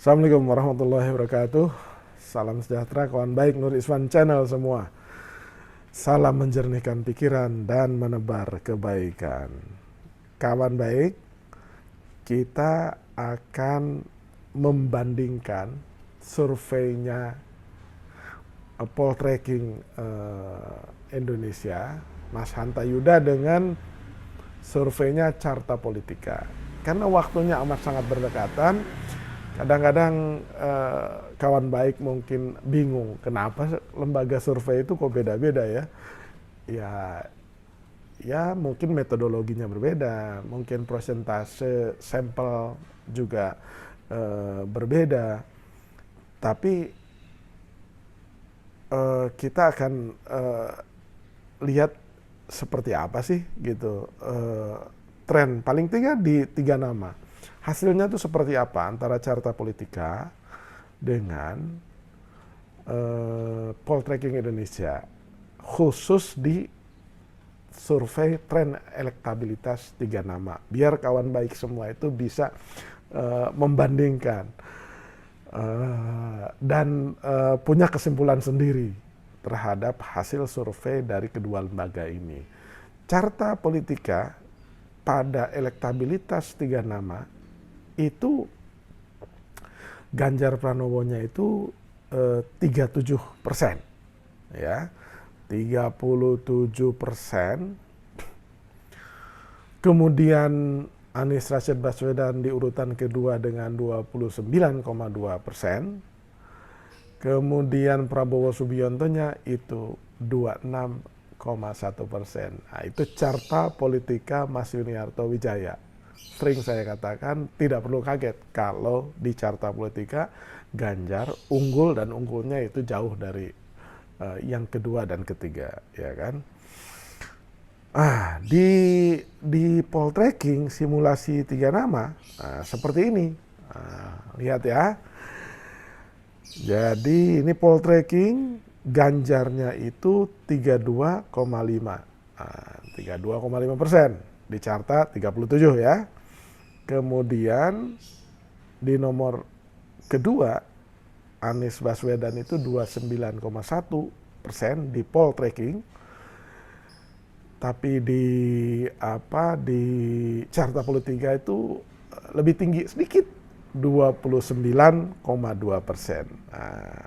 Assalamualaikum warahmatullahi wabarakatuh. Salam sejahtera kawan baik Nur Iswan Channel semua. Salam menjernihkan pikiran dan menebar kebaikan. Kawan baik, kita akan membandingkan surveinya Poltreking Indonesia, Mas Hanta Yuda, dengan surveinya Carta Politika. Karena waktunya amat sangat berdekatan, kadang-kadang kawan baik mungkin bingung kenapa lembaga survei itu kok beda-beda ya. Ya mungkin metodologinya berbeda, mungkin persentase sampel juga berbeda. Tapi kita akan lihat seperti apa sih gitu tren paling tinggi di 3 nama. Hasilnya itu seperti apa antara Carta Politika dengan Poltreking Indonesia, khusus di survei tren elektabilitas 3 nama. Biar kawan baik semua itu bisa membandingkan dan punya kesimpulan sendiri terhadap hasil survei dari kedua lembaga ini. Carta Politika pada elektabilitas 3 nama itu Ganjar Pranowonya itu 37%, ya, 37%. Kemudian Anies Rashid Baswedan di urutan kedua dengan 29,2%. Kemudian Prabowo Subiantonya itu 26,1%. Nah, itu Carta Politika Mas Yuniarto Wijaya. Sering saya katakan tidak perlu kaget kalau di Carta Politika Ganjar unggul, dan unggulnya itu jauh dari yang kedua dan ketiga, ya kan? Di Poltreking simulasi 3 nama seperti ini. Lihat ya. Jadi ini Poltreking, Ganjarnya itu 32,5%. 32,5%. Di Carta 37 ya. Kemudian di nomor kedua Anies Baswedan itu 29,1% di Poltreking. Tapi di Carta Politika itu lebih tinggi sedikit, 29,2%. Nah,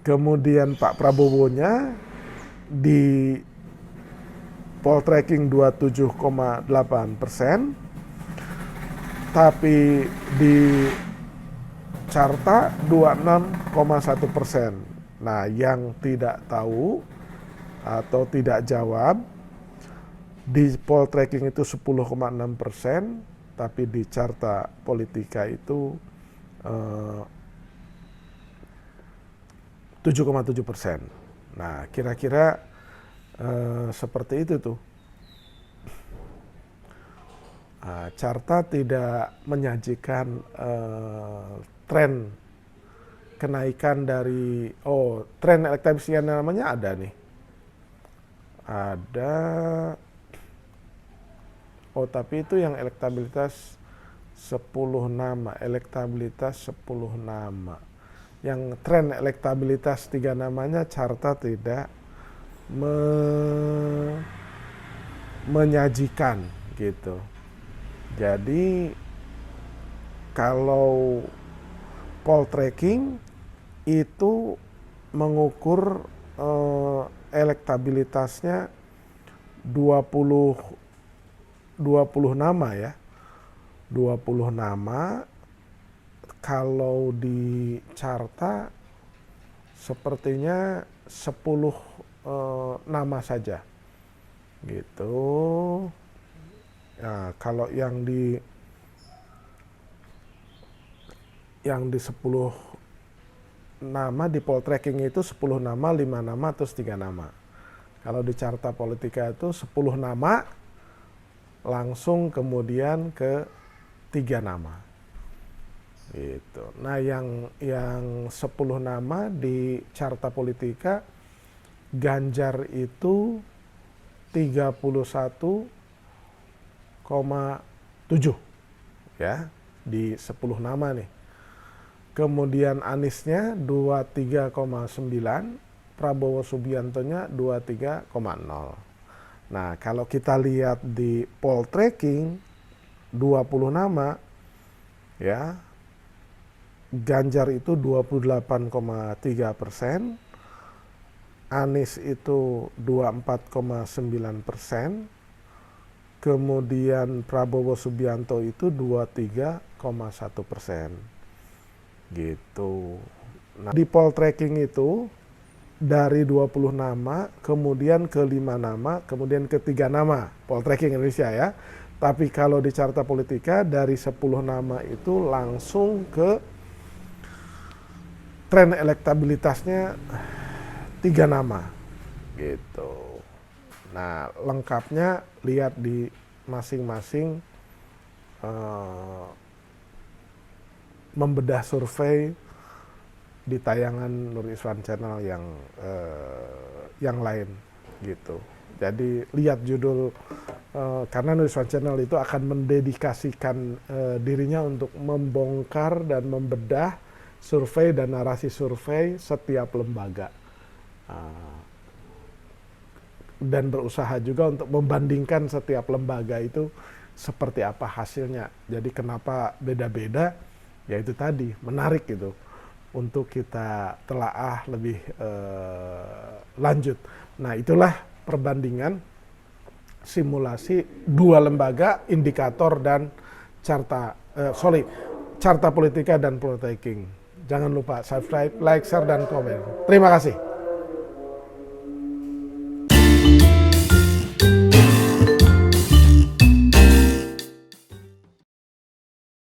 kemudian Pak Prabowo-nya di Poltreking 27,8%, tapi di Carta 26,1%. Nah, yang tidak tahu atau tidak jawab, di Poltreking itu 10,6%, tapi di Carta Politika itu 7,7%. Nah, kira-kira seperti itu tuh. Carta tidak menyajikan tren kenaikan dari tren elektabilitas namanya ada nih. Tapi itu yang elektabilitas 10 nama, Yang tren elektabilitas 3 namanya Carta tidak menyajikan gitu. Jadi kalau Poltreking itu mengukur elektabilitasnya 20 nama ya. 20 nama. Kalau di Carta sepertinya 10 nama saja. Gitu. Nah, kalau yang di 10 nama di Poltreking itu 10 nama, 5 nama, terus 3 nama. Kalau di Carta Politika itu 10 nama, langsung kemudian ke 3 nama. Gitu. Nah, yang 10 nama di Carta Politika, Ganjar itu 31,7 ya, di 10 nama nih. kemudian Aniesnya 23,9, Prabowo Subiantonya 23,0. Nah, kalau kita lihat di poll tracking 20 nama ya, Ganjar itu 28,3%, Anies itu 24,9%, kemudian Prabowo Subianto itu 23,1%. Gitu. Nah, di poll tracking itu dari 20 nama, kemudian ke 5 nama, kemudian ke 3 nama, poll tracking Indonesia ya. Tapi kalau di Carta Politika dari 10 nama itu langsung ke tren elektabilitasnya 3 nama gitu. Nah, lengkapnya lihat di masing-masing membedah survei di tayangan Nur Iswan Channel yang lain gitu. Jadi lihat judul, karena Nur Iswan Channel itu akan mendedikasikan dirinya untuk membongkar dan membedah survei dan narasi survei setiap lembaga, dan berusaha juga untuk membandingkan setiap lembaga itu seperti apa hasilnya. Jadi kenapa beda-beda, ya itu tadi menarik gitu untuk kita telaah lebih lanjut. Nah, itulah perbandingan simulasi 2 lembaga, indikator dan Carta Politika dan Poll Tracking. Jangan lupa subscribe, like, share, dan komen. Terima kasih.